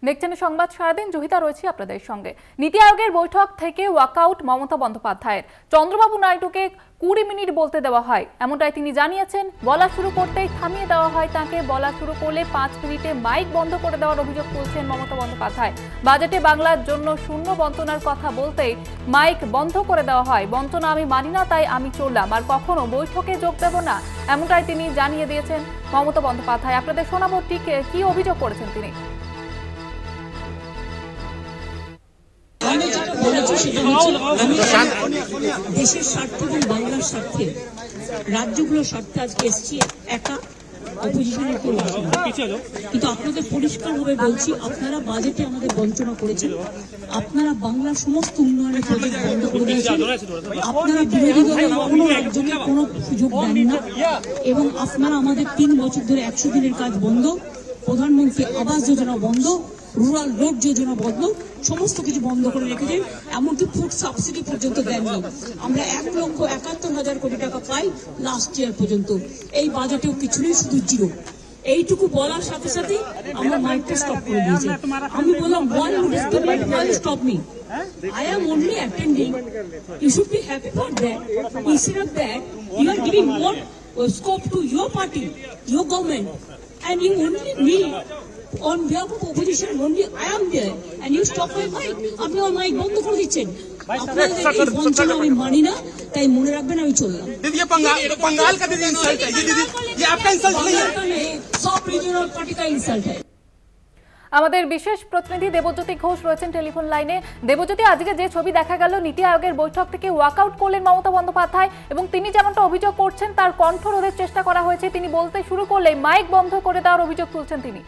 দেখছেন সংবাদ সারাদিন, জহিতা রয়েছে আপনাদের সঙ্গে। নীতি আয়োগের বৈঠক থেকে ওয়াকআউট মমতা বন্দ্যোপাধ্যায়ের। চন্দ্রবাবু নাইডুকে 20 মিনিট বলতে দেওয়া হয়, এমনটাই তিনি জানিয়েছেন। বলা শুরু করতেই থামিয়ে দেওয়া হয় তাকে। বলা শুরু করলে 5 মিনিটে মাইক বন্ধ করে দেওয়ার অভিযোগ তুলছেন মমতা বন্দ্যোপাধ্যায়। বাজেটে বাংলার জন্য শূন্য বঞ্চনার কথা বলতেই মাইক বন্ধ করে দেওয়া হয়। বঞ্চনা আমি মানি না, তাই আমি চললাম, আর কখনো বৈঠকে যোগ দেব না, এমনটাই তিনি জানিয়ে দিয়েছেন মমতা বন্দ্যোপাধ্যায়। আপনাদের শোনাবো ঠিক কি অভিযোগ করেছেন তিনি। দেশের স্বার্থে এবং বাংলার স্বার্থে, রাজ্যগুলোর স্বার্থে আজকে এসছি, একা অপোজিশনের কেউ আসে না। কিন্তু আপনাদের পরিষ্কার ভাবে বলছি, আপনারা বাজেটে আমাদের বঞ্চনা করেছেন। আপনারা বাংলার সমস্ত উন্নয়নের প্রজেক্ট বন্ধ করে দিয়েছেন। আপনারা বিরোধী দলের কোনো রাজ্যকে কোনো সুযোগ দেন না, এবং আপনারা আমাদের 3 বছর ধরে 100 দিনের কাজ বন্ধ, প্রধানমন্ত্রী আবাস যোজনা বন্ধ, রুরাল রোড যোজনা বন্ধ, সমস্ত কিছু বন্ধ করে রেখেছেন। এমনকি ফুড সাবসিডি পর্যন্ত দেননি। আমরা 1,71,000 কোটি টাকা পাই লাস্ট ইয়ার পর্যন্ত। এই বাজেটেও কিছু নেই, শুধু জিরো। এইটুকু বলার সাথে সাথে আমরা মাইকটা স্টপ করে দিয়েছি। আমি বললাম, why you stop me? I am only attending. You should be happy for that. Instead of that, you are giving more scope to your party, your government, and you only need on behalf of opposition, only I am there, and you stop my mic. আপনি আমার mic বন্ধ করে দিচ্ছেন। আপনাদের এই বঞ্চনা আমি মানি না, তাই মনে রাখবেন আমি চললাম। दीदी ये पंगाल का दीदी इंसल्ट है, ये दीदी ये आपका इंसल्ट नहीं है, सब रीजनल पार्टी का इंसल्ट है। আমাদের বিশেষ প্রতিনিধি দেবজ্যোতি ঘোষ রয়েছেন টেলিফোন লাইনে। দেবজ্যোতি, আজকে যে ছবি দেখা গেল, নীতি আয়োগের বৈঠক থেকে ওয়াকআউট করলেন মমতা বন্দ্যোপাধ্যায়, এবং তিনি যেমনটা অভিযোগ করছেন তার কণ্ঠ রোধের চেষ্টা করা হয়েছে। তিনি বলতে শুরু করলে মাইক বন্ধ করে দেওয়ার অভিযোগ তুলছেন তিনি।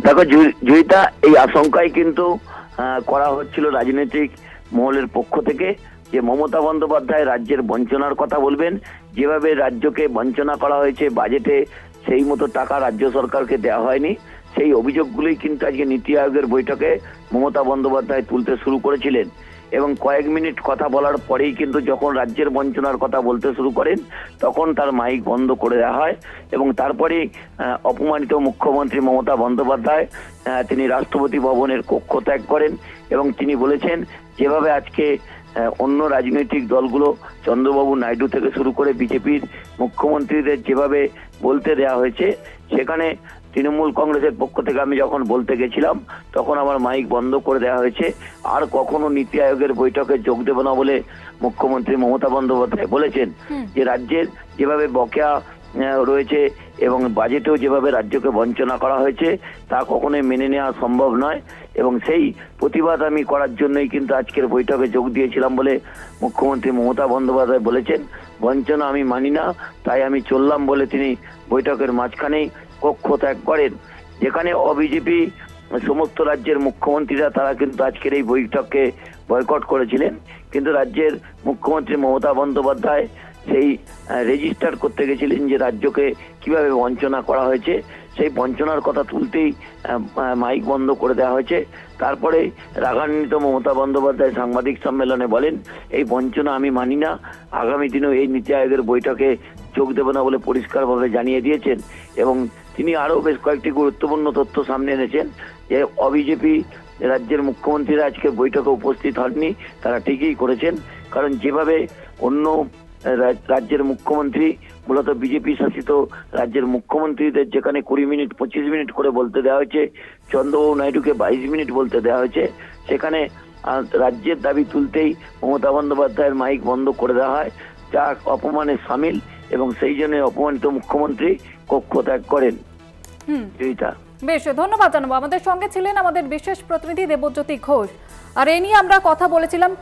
দেখো জয়িতা, এই আশঙ্কাই কিন্তু করা হচ্ছিল রাজনৈতিক মহলের পক্ষ থেকে, যে মমতা বন্দ্যোপাধ্যায় রাজ্যের বঞ্চনার কথা বলবেন। যেভাবে রাজ্যকে বঞ্চনা করা হয়েছে, বাজেটে সেই মতো টাকা রাজ্য সরকারকে দেওয়া হয়নি, সেই অভিযোগগুলোই কিন্তু আজকে নীতি আয়োগের বৈঠকে মমতা বন্দ্যোপাধ্যায় তুলতে শুরু করেছিলেন। এবং কয়েক মিনিট কথা বলার পরেই কিন্তু যখন রাজ্যের বঞ্চনার কথা বলতে শুরু করেন, তখন তার মাইক বন্ধ করে দেওয়া হয়। এবং তারপরে অপমানিত মুখ্যমন্ত্রী মমতা বন্দ্যোপাধ্যায় তিনি রাষ্ট্রপতি ভবনের কক্ষ ত্যাগ করেন, এবং তিনি বলেছেন, যেভাবে আজকে অন্য রাজনৈতিক দলগুলো, চন্দ্রবাবু নাইডু থেকে শুরু করে বিজেপির মুখ্যমন্ত্রীদের যেভাবে বলতে দেওয়া হয়েছে, সেখানে তৃণমূল কংগ্রেসের পক্ষ থেকে আমি যখন বলতে গেছিলাম, তখন আমার মাইক বন্ধ করে দেওয়া হয়েছে। আর কখনো নীতি আয়োগের বৈঠকে যোগ দেব না বলে মুখ্যমন্ত্রী মমতা বন্দ্যোপাধ্যায় বলেছেন। যে রাজ্যের যেভাবে বকেয়া রয়েছে এবং বাজেটেও যেভাবে রাজ্যকে বঞ্চনা করা হয়েছে, তা কখনোই মেনে নেওয়া সম্ভব নয়। এবং সেই প্রতিবাদ আমি করার জন্যই কিন্তু আজকের বৈঠকে যোগ দিয়েছিলাম বলে মুখ্যমন্ত্রী মমতা বন্দ্যোপাধ্যায় বলেছেন। বঞ্চনা আমি মানি না, তাই আমি চললাম বলে তিনি বৈঠকের মাঝখানেই কক্ষ ত্যাগ করেন। যেখানে অবিজেপি সমস্ত রাজ্যের মুখ্যমন্ত্রীরা, তারা কিন্তু আজকের এই বৈঠককে বয়কট করেছিলেন, কিন্তু রাজ্যের মুখ্যমন্ত্রী মমতা বন্দ্যোপাধ্যায় সেই রেজিস্টার করতে গেছিলেন যে রাজ্যকে কিভাবে বঞ্চনা করা হয়েছে। সেই বঞ্চনার কথা তুলতেই মাইক বন্ধ করে দেওয়া হয়েছে। তারপরে রাগান্বিত মমতা বন্দ্যোপাধ্যায় সাংবাদিক সম্মেলনে বলেন, এই বঞ্চনা আমি মানি না, আগামী দিনেও এই নীতি আয়োগের বৈঠকে যোগ দেব না বলে পরিষ্কারভাবে জানিয়ে দিয়েছেন। এবং তিনি আরও বেশ কয়েকটি গুরুত্বপূর্ণ তথ্য সামনে এনেছেন, যে অবিজেপি রাজ্যের মুখ্যমন্ত্রীরা আজকে বৈঠকে উপস্থিত হননি, তারা ঠিকই করেছেন। কারণ যেভাবে অন্য রাজ্যের মুখ্যমন্ত্রী, মূলত বিজেপি শাসিত রাজ্যের মুখ্যমন্ত্রীদের যেখানে 20 মিনিট 25 মিনিট করে বলতে দেওয়া হয়েছে, চন্দ্রবাবু নাইডুকে 22 মিনিট বলতে দেওয়া হয়েছে। সেখানে রাজ্যের দাবি তুলতেই মমতা বন্দ্যোপাধ্যায়ের মাইক বন্ধ করে দেওয়া হয়, যা অপমানে সামিল, এবং সেই জন্য অপমানিত মুখ্যমন্ত্রী কক্ষ ত্যাগ করেন। বেশ, ধন্যবাদ জানাবো। আমাদের সঙ্গে ছিলেন আমাদের বিশেষ প্রতিনিধি দেবজ্যোতি ঘোষ। আর এ নিয়ে আমরা কথা বলেছিলাম